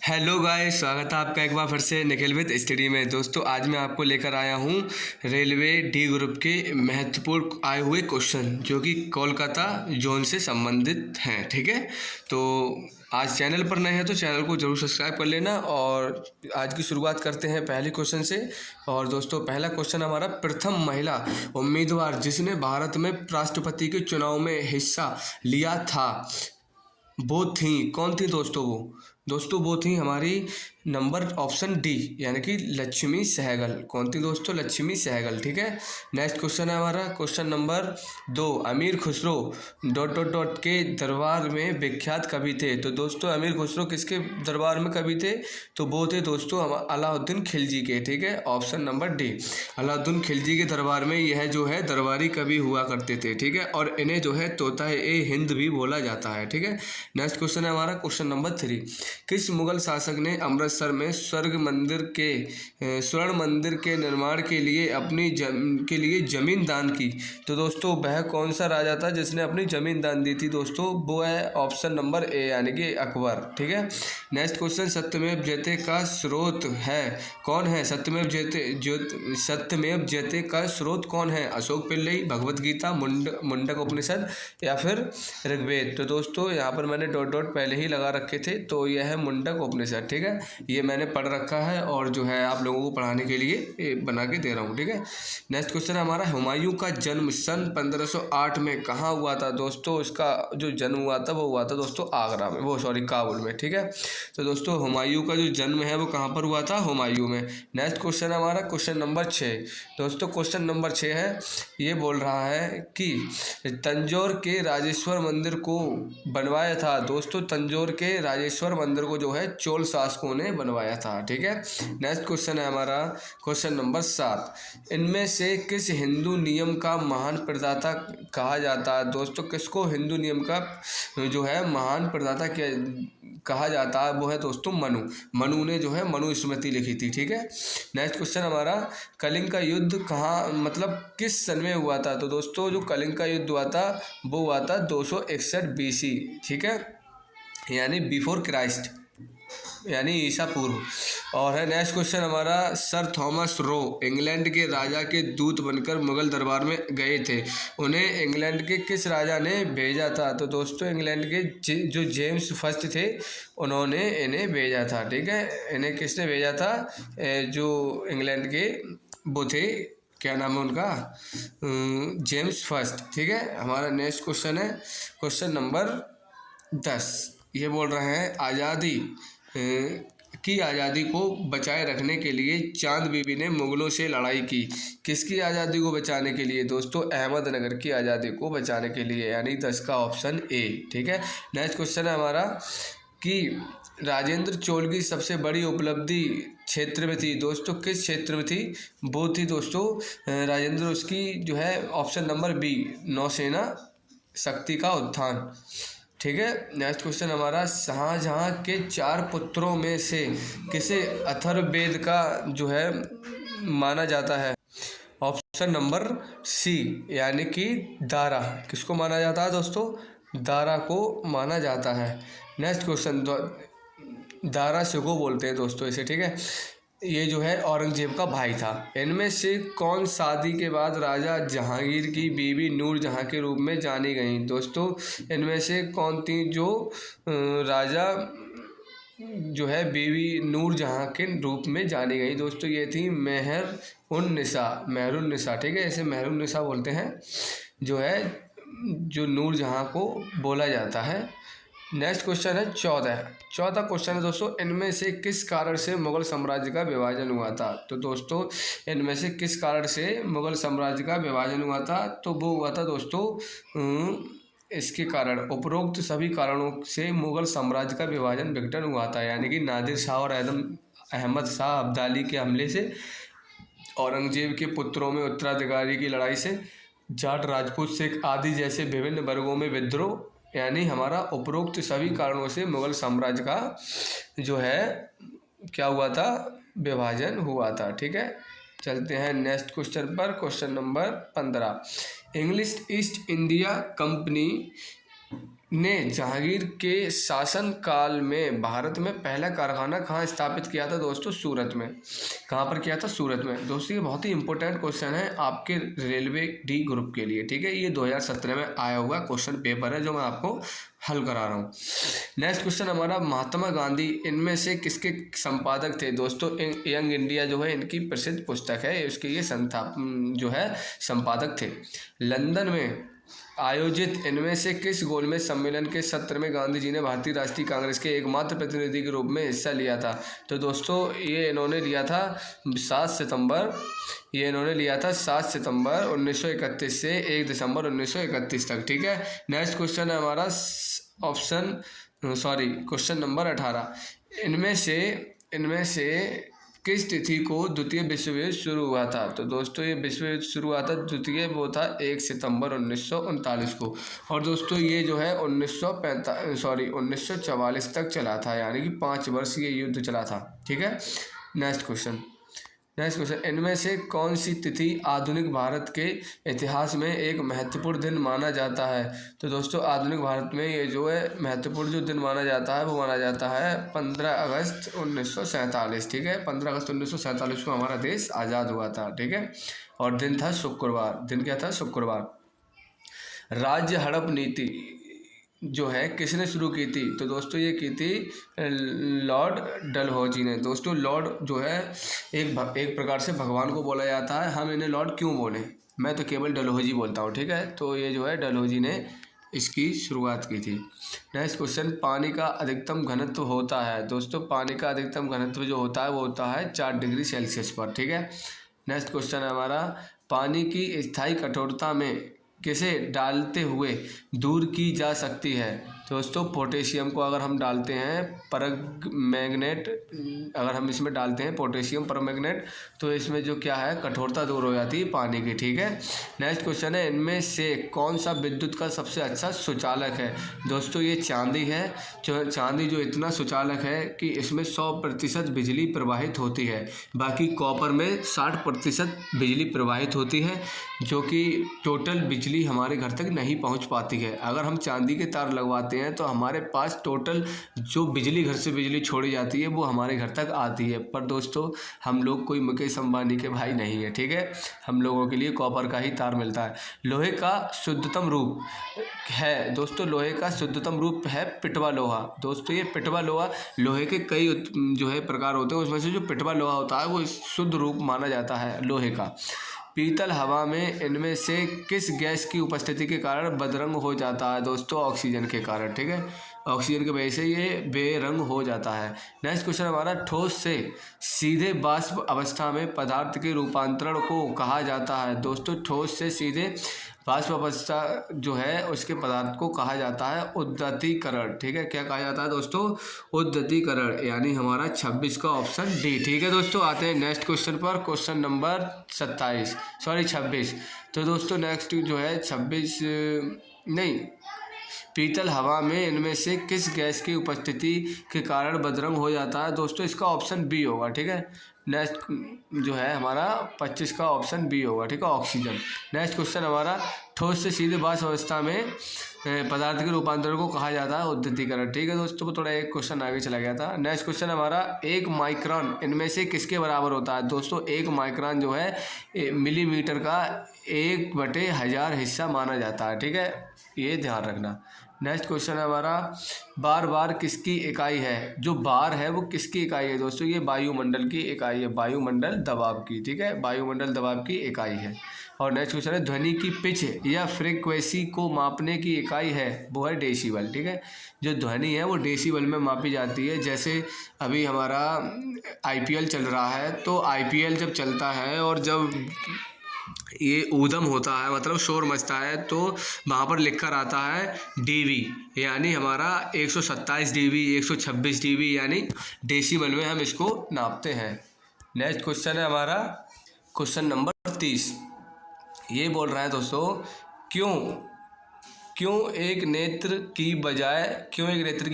Hello guys, स्वागत है आपका एक बार फिर से निखिल विद स्टडी में। दोस्तों आज मैं आपको लेकर आया हूँ रेलवे डी ग्रुप के महत्वपूर्ण आए हुए क्वेश्चन जो कि कोलकाता जोन से संबंधित हैं। ठीक है, तो आज चैनल पर नए हैं तो चैनल को जरूर सब्सक्राइब कर लेना। और आज की शुरुआत करते हैं पहले क्वेश्चन से। और दोस्तों पहला क्वेश्चन हमारा, प्रथम महिला उम्मीदवार जिसने भारत में राष्ट्रपति के चुनाव में हिस्सा लिया था वो थी, कौन थी दोस्तों वो थी हमारी नंबर ऑप्शन डी यानी कि लक्ष्मी सहगल। कौन थी दोस्तों? लक्ष्मी सहगल। ठीक है, नेक्स्ट क्वेश्चन है हमारा क्वेश्चन नंबर 2, अमीर खुसरो डॉट डॉट डॉट के दरबार में विख्यात कवि थे। तो दोस्तों अमीर खुसरो किसके दरबार में कवि थे? तो वो थे दोस्तों अलाउद्दीन खिलजी के। ठीक है, option number D, Alauddin Khilji के दरबार में यह जो है दरबारी कवि हुआ करते थे। ठीक है, और इन्हें जो है तोता ए हिंद भी बोला जाता है। ठीक है, नेक्स्ट क्वेश्चन है हमारा क्वेश्चन नंबर 3, किस मुगल शासक ने अमृतसर में स्वर्ण मंदिर के निर्माण के लिए के लिए जमीन दान की? तो दोस्तों वह कौन सा राजा था जिसने अपनी जमीन दान दी थी? दोस्तों वो है ऑप्शन नंबर ए यानी कि अकबर। ठीक है, नेक्स्ट क्वेश्चन, सत्यमेव जयते का स्रोत है कौन है? सत्यमेव जयते का स्रोत कौन है? अशोक पिल्लई, भगवत गीता, मुंडक उपनिषद या फिर ऋग्वेद? तो दोस्तों यहाँ पर मैंने डॉट डॉट पहले ही लगा रखे थे, तो यह है मुंडक उपनिषद। ठीक है, ये मैंने पढ़ रखा है और जो है आप लोगों को पढ़ाने के लिए बना के दे रहा हूँ। ठीक है, नेक्स्ट क्वेश्चन हमारा, हुमायूं का जन्म सन 1508 में कहाँ हुआ था? दोस्तों इसका जो जन्म हुआ था वो हुआ था दोस्तों आगरा में, काबुल में। ठीक है, तो दोस्तों हुमायूं का जो जन्म है वो कहाँ पर हुआ था? हुमायूं में। नेक्स्ट क्वेश्चन हमारा क्वेश्चन नंबर 6। दोस्तों क्वेश्चन नंबर 6 है, ये बोल रहा है कि तंजौर के राजेश्वर मंदिर को बनवाया था। दोस्तों तंजौर के राजेश्वर मंदिर को जो है चोल शासकों ने बनवाया था। ठीक है, नेक्स्ट क्वेश्चन है हमारा क्वेश्चन नंबर 7, इनमें से किस हिंदू नियम का महान प्रदाता कहा जाता है? दोस्तों किसको हिंदू नियम का जो है महान प्रदाता कहा जाता है? वो है दोस्तों मनु ने जो है मनु स्मृति लिखी थी। ठीक है, नेक्स्ट क्वेश्चन हमारा, कलिंग का युद्ध कहाँ मतलब किस सन में हुआ था? तो दोस्तों जो कलिंग का युद्ध हुआ था वो हुआ था 261 BC। ठीक है, यानी बिफोर क्राइस्ट यानी ईसा पूर्व। और है नेक्स्ट क्वेश्चन हमारा, सर थॉमस रो इंग्लैंड के राजा के दूत बनकर मुगल दरबार में गए थे, उन्हें इंग्लैंड के किस राजा ने भेजा था? तो दोस्तों इंग्लैंड के जो जेम्स फर्स्ट थे उन्होंने इन्हें भेजा था। ठीक है, इन्हें किसने भेजा था? जो इंग्लैंड के वो थे, क्या नाम है उनका? James first. ठीक है, हमारा नेक्स्ट क्वेश्चन है क्वेश्चन नंबर 10, ये बोल रहे हैं आज़ादी को बचाए रखने के लिए चांद बीबी ने मुगलों से लड़ाई की। किसकी आज़ादी को बचाने के लिए? दोस्तों अहमदनगर की आज़ादी को बचाने के लिए, यानी 10 का ऑप्शन ए। ठीक है, नेक्स्ट क्वेश्चन है हमारा कि राजेंद्र चोल की सबसे बड़ी उपलब्धि क्षेत्र में थी। दोस्तों किस क्षेत्र में थी? वो थी दोस्तों राजेंद्र, उसकी जो है ऑप्शन नंबर बी, नौसेना शक्ति का उत्थान। ठीक है, नेक्स्ट क्वेश्चन हमारा, शाहजहां के 4 पुत्रों में से किसे अथर्ववेद का जो है माना जाता है? ऑप्शन नंबर सी यानी कि दारा। किसको माना जाता है दोस्तों? दारा को माना जाता है। नेक्स्ट क्वेश्चन, दारा सिको बोलते हैं दोस्तों इसे। ठीक है, ये जो है औरंगजेब का भाई था। इनमें से कौन शादी के बाद राजा जहांगीर की बीवी नूरजहां के रूप में जानी गई? दोस्तों इनमें से कौन थी जो राजा जो है बीवी नूरजहां के रूप में जानी गई? दोस्तों ये थी मेहरुन्निसा। ठीक है, इसे मेहरुन्निसा बोलते हैं, जो है जो नूरजहां को बोला जाता है। नेक्स्ट क्वेश्चन है 14 क्वेश्चन है दोस्तों, इनमें से किस कारण से मुगल साम्राज्य का विभाजन हुआ था? तो दोस्तों इनमें से किस कारण से मुगल साम्राज्य का विभाजन हुआ था? तो वो हुआ था दोस्तों इसके कारण, उपरोक्त सभी कारणों से मुगल साम्राज्य का विभाजन विघटन हुआ था, यानी कि नादिर शाह और अहमद शाह अब्दाली के हमले से, औरंगजेब के पुत्रों में उत्तराधिकारी की लड़ाई से, जाट राजपूत सिख आदि जैसे विभिन्न वर्गों में विद्रोह, यानी हमारा उपरोक्त सभी कारणों से मुगल साम्राज्य का जो है क्या हुआ था? विभाजन हुआ था। ठीक है, चलते हैं नेक्स्ट क्वेश्चन पर, question number 15, English east India company ने जहांगीर के शासन काल में भारत में पहला कारखाना कहाँ स्थापित किया था दोस्तों? सूरत में। कहाँ पर किया था? सूरत में। दोस्तों ये बहुत ही इंपॉर्टेंट क्वेश्चन है आपके रेलवे डी ग्रुप के लिए, ठीक है। ये 2017 में आया हुआ क्वेश्चन पेपर है जो मैं आपको हल करा रहा हूँ। नेक्स्ट क्वेश्चन हमारा, महात्मा गांधी इनमें से किसके संपादक थे? दोस्तों यंग इंडिया जो है इनकी प्रसिद्ध पुस्तक है, इसके ये जो है संपादक थे। लंदन में आयोजित इनमें से किस गोलमेज सम्मेलन के सत्र में गांधी जी ने भारतीय राष्ट्रीय कांग्रेस के एकमात्र प्रतिनिधि के रूप में हिस्सा लिया था? तो दोस्तों ये इन्होंने लिया था 7 सितंबर, ये इन्होंने लिया था 7 सितंबर 1931 से 1 दिसंबर 1931 तक, ठीक है। नेक्स्ट क्वेश्चन है हमारा क्वेश्चन नंबर 18, इनमें से किस तिथि को द्वितीय विश्व युद्ध शुरू हुआ था? तो दोस्तों ये विश्व युद्ध शुरू हुआ था द्वितीय, वो था 1 सितंबर 1939 को। और दोस्तों ये जो है 1944 तक चला था, यानी कि 5 वर्ष ये युद्ध चला था, ठीक है। नेक्स्ट क्वेश्चन, इनमें से कौन सी तिथि आधुनिक भारत के इतिहास में एक महत्वपूर्ण दिन माना जाता है? तो दोस्तों आधुनिक भारत में ये जो है महत्वपूर्ण जो दिन माना जाता है वो माना जाता है 15 अगस्त 1947, ठीक है। 15 अगस्त 1947 को हमारा देश आज़ाद हुआ था, ठीक है। और दिन था शुक्रवार। दिन क्या था? शुक्रवार। राज्य हड़प नीति जो है किसने शुरू की थी? तो दोस्तों ये की थी लॉर्ड डलहौजी ने। दोस्तों लॉर्ड जो है एक प्रकार से भगवान को बोला जाता है, हम इन्हें लॉर्ड क्यों बोलें, मैं तो केवल डलहौजी बोलता हूँ, ठीक है। तो ये जो है डलहौजी ने इसकी शुरुआत की थी। नेक्स्ट क्वेश्चन, पानी का अधिकतम घनत्व होता है? दोस्तों पानी का अधिकतम घनत्व जो होता है वो होता है 4 डिग्री सेल्सियस पर, ठीक है। नेक्स्ट क्वेश्चन है हमारा, पानी की स्थायी कठोरता में किसे डालते हुए दूर की जा सकती है? दोस्तों पोटेशियम को अगर हम डालते हैं परमैंगनेट, अगर हम इसमें डालते हैं पोटेशियम परमैंगनेट, तो इसमें जो क्या है कठोरता दूर हो जाती है पानी की, ठीक है। नेक्स्ट क्वेश्चन है, इनमें से कौन सा विद्युत का सबसे अच्छा सुचालक है? दोस्तों ये चांदी है। चांदी जो इतना सुचालक है कि इसमें 100% बिजली प्रवाहित होती है, बाकी कॉपर में 60% बिजली प्रवाहित होती है, जो कि टोटल बिजली हमारे घर तक नहीं पहुंच पाती है। अगर हम चांदी के तार लगवाते हैं तो हमारे पास टोटल जो बिजली घर से बिजली छोड़ी जाती है वो हमारे घर तक आती है। पर दोस्तों हम लोग कोई मुकेश अंबानी के भाई नहीं है, ठीक है। हम लोगों के लिए कॉपर का ही तार मिलता है। लोहे का शुद्धतम रूप है? दोस्तों लोहे का शुद्धतम रूप है पिटवा लोहा। दोस्तों ये पिटवा लोहा, लोहे के कई जो है प्रकार होते हैं, उसमें से जो पिटवा लोहा होता है वो शुद्ध रूप माना जाता है लोहे का। पीतल हवा में इनमें से किस गैस की उपस्थिति के कारण बदरंग हो जाता है? दोस्तों ऑक्सीजन के कारण, ठीक है। ऑक्सीजन की वजह से ये बेरंग हो जाता है। नेक्स्ट क्वेश्चन हमारा, ठोस से सीधे वाष्प अवस्था में पदार्थ के रूपांतरण को कहा जाता है? दोस्तों ठोस से सीधे वाष्प अवस्था जो है उसके पदार्थ को कहा जाता है उद्गतीकरण, ठीक है। क्या कहा जाता है दोस्तों? उद्गतीकरण, यानी हमारा 26 का ऑप्शन डी, ठीक है। दोस्तों आते हैं नेक्स्ट क्वेश्चन पर, क्वेश्चन नंबर 26। तो दोस्तों नेक्स्ट जो है 26 नहीं, पीतल हवा में इनमें से किस गैस की उपस्थिति के कारण बदरंग हो जाता है? दोस्तों इसका ऑप्शन बी होगा, ठीक है। नेक्स्ट जो है हमारा 25 का ऑप्शन बी होगा, ठीक है, ऑक्सीजन। नेक्स्ट क्वेश्चन हमारा, ठोस से सीधे वाष्प अवस्था में पदार्थ के रूपांतरण को कहा जाता है उद्गतीकरण, ठीक है। दोस्तों थोड़ा एक क्वेश्चन आगे चला गया था। नेक्स्ट क्वेश्चन हमारा, 1 माइक्रोन इनमें से किसके बराबर होता है? दोस्तों 1 माइक्रोन जो है मिलीमीटर का 1/1000 हिस्सा माना जाता है, ठीक है, ये ध्यान रखना। नेक्स्ट क्वेश्चन है हमारा, बार किसकी इकाई है? जो बार है वो किसकी इकाई है? दोस्तों ये वायुमंडल की इकाई है, वायुमंडल दबाव की, ठीक है, वायुमंडल दबाव की इकाई है। और नेक्स्ट क्वेश्चन है, ध्वनि की पिच या फ्रीक्वेंसी को मापने की इकाई है, वो है डेसिबल, ठीक है। जो ध्वनि है वो डेसिबल में मापी जाती है। जैसे अभी हमारा IPL चल रहा है, तो IPL जब चलता है और जब ये ऊधम होता है, मतलब शोर मचता है, तो वहाँ पर लिखकर आता है dB, यानी हमारा 127 dB, 126 dB, यानी डेसिबल में हम इसको नापते हैं। नेक्स्ट क्वेश्चन है हमारा क्वेश्चन नंबर 30। ये बोल रहा है दोस्तों, क्यों एक नेत्र की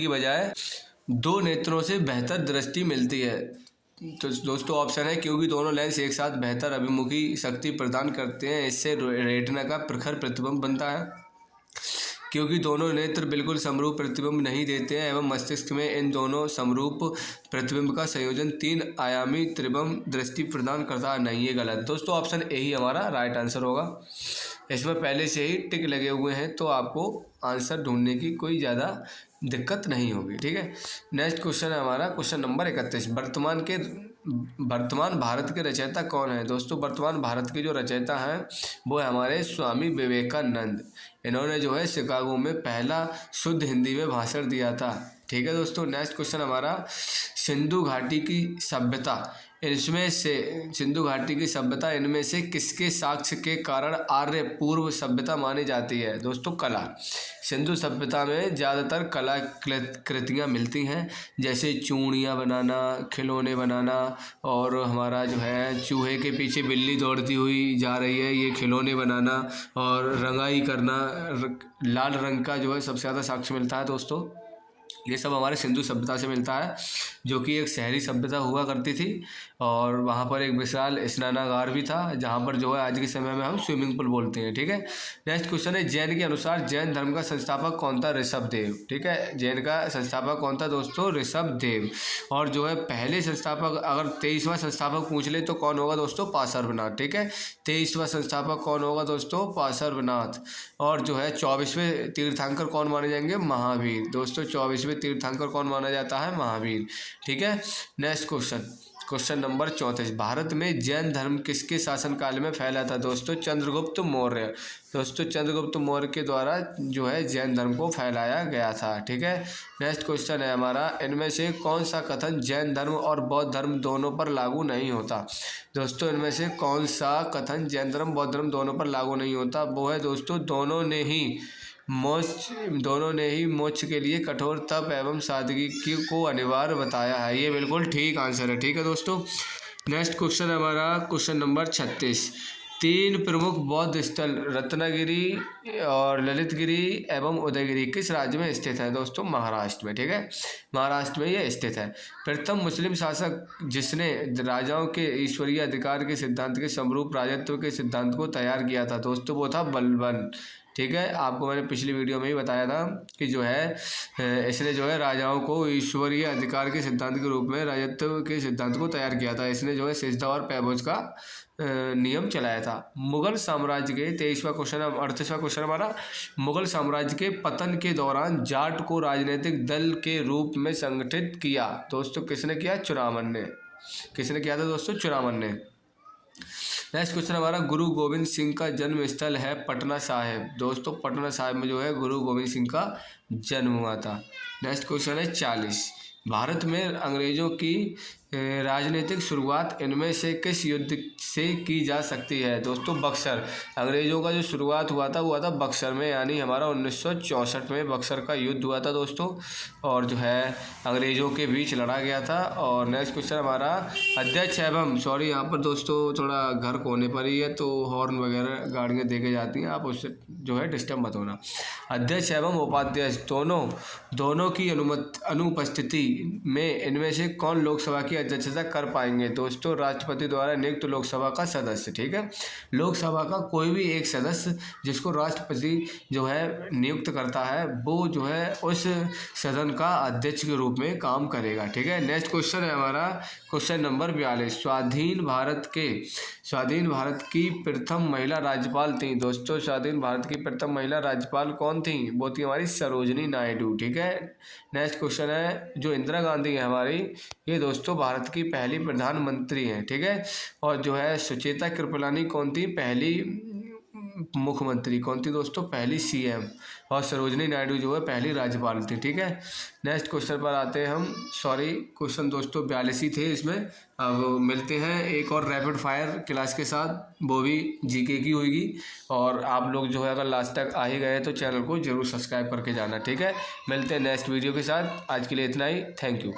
बजाय 2 नेत्रों से बेहतर दृष्टि मिलती है? तो दोस्तों ऑप्शन है, क्योंकि दोनों लेंस एक साथ बेहतर अभिमुखी शक्ति प्रदान करते हैं, इससे रेटिना का प्रखर प्रतिबिंब बनता है। क्योंकि दोनों नेत्र बिल्कुल समरूप प्रतिबिंब नहीं देते हैं एवं मस्तिष्क में इन दोनों समरूप प्रतिबिंब का संयोजन 3 आयामी त्रिविम दृष्टि प्रदान करता है। नहीं, ये गलत दोस्तों, ऑप्शन ए ही हमारा राइट आंसर होगा। इसमें पहले से ही टिक लगे हुए हैं तो आपको आंसर ढूंढने की कोई ज़्यादा दिक्कत नहीं होगी, ठीक है। नेक्स्ट क्वेश्चन है हमारा क्वेश्चन नंबर 31। वर्तमान भारत के रचयिता कौन है दोस्तों? वर्तमान भारत के जो रचयिता हैं वो है हमारे स्वामी विवेकानंद। इन्होंने जो है शिकागो में पहला शुद्ध हिंदी में भाषण दिया था, ठीक है दोस्तों। नेक्स्ट क्वेश्चन हमारा सिंधु घाटी की सभ्यता, इसमें से सिंधु घाटी की सभ्यता इनमें से किसके साक्ष्य के कारण आर्य पूर्व सभ्यता मानी जाती है दोस्तों? कला। सिंधु सभ्यता में ज़्यादातर कला कृतियाँ मिलती हैं, जैसे चूड़ियाँ बनाना, खिलौने बनाना, और हमारा जो है चूहे के पीछे बिल्ली दौड़ती हुई जा रही है, ये खिलौने बनाना, और रंगाई करना, लाल रंग का जो है सबसे ज़्यादा साक्ष्य मिलता है दोस्तों। ये सब हमारे सिंधु सभ्यता से मिलता है, जो कि एक शहरी सभ्यता हुआ करती थी, और वहाँ पर एक विशाल स्नानागार भी था, जहाँ पर जो है आज के समय में हम स्विमिंग पूल बोलते हैं, ठीक है। नेक्स्ट क्वेश्चन है जैन के अनुसार जैन धर्म का संस्थापक कौन था? ऋषभ देव, ठीक है। जैन का संस्थापक कौन था दोस्तों? ऋषभ देव। और जो है पहले संस्थापक, अगर 23वां संस्थापक पूछ ले तो कौन होगा दोस्तों? पार्श्वनाथ, ठीक है। 23वां संस्थापक कौन होगा दोस्तों? पार्श्वनाथ। और जो है 24वें तीर्थंकर कौन माने जाएंगे? महावीर। दोस्तों 24वें तीर्थंकर कौन माना जाता है? महावीर, ठीक है। Next question number 34। भारत में जैन धर्म किसके शासनकाल में फैला था दोस्तों? चंद्रगुप्त मौर्य। दोस्तों चंद्रगुप्त मौर्य के द्वारा जो है जैन धर्म को फैलाया गया था, ठीक है। नेक्स्ट क्वेश्चन है हमारा इनमें से कौन सा कथन जैन धर्म और बौद्ध धर्म दोनों पर लागू नहीं होता? दोस्तों इनमें से कौन सा कथन जैन धर्म बौद्ध धर्म दोनों पर लागू नहीं होता? वो है दोस्तों दोनों ने ही मोक्ष के लिए कठोर तप एवं सादगी को अनिवार्य बताया है। ये बिल्कुल ठीक आंसर है, ठीक है दोस्तों। नेक्स्ट क्वेश्चन है हमारा क्वेश्चन नंबर 36। 3 प्रमुख बौद्ध स्थल रत्नागिरी और ललितगिरी एवं उदयगिरी किस राज्य में स्थित है दोस्तों? महाराष्ट्र में, ठीक है। महाराष्ट्र में ये स्थित है। प्रथम मुस्लिम शासक जिसने राजाओं के ईश्वरीय अधिकार के सिद्धांत के समरूप राजत्व के सिद्धांत को तैयार किया था दोस्तों, वो था बलबन, ठीक है। आपको मैंने पिछली वीडियो में ही बताया था कि जो है इसने जो है राजाओं को ईश्वरीय अधिकार के सिद्धांत के रूप में राजत्व के सिद्धांत को तैयार किया था। इसने जो है सिजदा और पैबोज का नियम चलाया था। मुगल साम्राज्य के 38वां क्वेश्चन हमारा मुगल साम्राज्य के पतन के दौरान जाट को राजनीतिक दल के रूप में संगठित किया दोस्तों, किसने किया? चुरामन ने। किसने किया था दोस्तों? चुरामन ने। नेक्स्ट क्वेश्चन हमारा गुरु गोविंद सिंह का जन्म स्थल है पटना साहिब। दोस्तों पटना साहिब में जो है गुरु गोविंद सिंह का जन्म हुआ था। नेक्स्ट क्वेश्चन है 40। भारत में अंग्रेजों की राजनीतिक शुरुआत इनमें से किस युद्ध से की जा सकती है दोस्तों? बक्सर। अंग्रेजों का जो शुरुआत हुआ था बक्सर में, यानी हमारा 1964 में बक्सर का युद्ध हुआ था दोस्तों, और जो है अंग्रेजों के बीच लड़ा गया था। और नेक्स्ट क्वेश्चन हमारा अध्यक्ष एवं यहाँ पर दोस्तों थोड़ा घर कोने पर ही है तो हॉर्न वगैरह गाड़ियाँ देके जाती हैं, आप उससे जो है डिस्टर्ब मत होना। अध्यक्ष एवं उपाध्यक्ष दोनों की अनुपस्थिति में इनमें से कौन लोकसभा की अध्यक्षता कर पाएंगे दोस्तों? राष्ट्रपति द्वारा नियुक्त लोकसभा का सदस्य, ठीक है। लोकसभा का कोई भी एक सदस्य जिसको राष्ट्रपति जो है नियुक्त करता है, वो जो है उस सदन का अध्यक्ष के रूप में काम करेगा, ठीक है। नेक्स्ट क्वेश्चन है हमारा क्वेश्चन नंबर 42। स्वाधीन भारत की प्रथम महिला राज्यपाल थी दोस्तों। स्वाधीन भारत की प्रथम महिला राज्यपाल कौन थी? वो थी हमारी सरोजनी नायडू, ठीक है। नेक्स्ट क्वेश्चन है जो इंदिरा गांधी है हमारी, ये दोस्तों भारत की पहली प्रधानमंत्री हैं, ठीक है। और जो है सुचेता कृपलानी कौन थी? पहली मुख्यमंत्री। कौन थी दोस्तों? पहली सीएम। और सरोजनी नायडू जो है पहली राज्यपाल थी, ठीक है। नेक्स्ट क्वेश्चन पर आते हैं हम। क्वेश्चन दोस्तों 42 ही थे इसमें। अब मिलते हैं एक और रैपिड फायर क्लास के साथ, वो भी जीके की होगी। और आप लोग जो है अगर लास्ट तक आ ही गए तो चैनल को जरूर सब्सक्राइब करके जाना, ठीक है। मिलते हैं नेक्स्ट वीडियो के साथ। आज के लिए इतना ही। Thank you.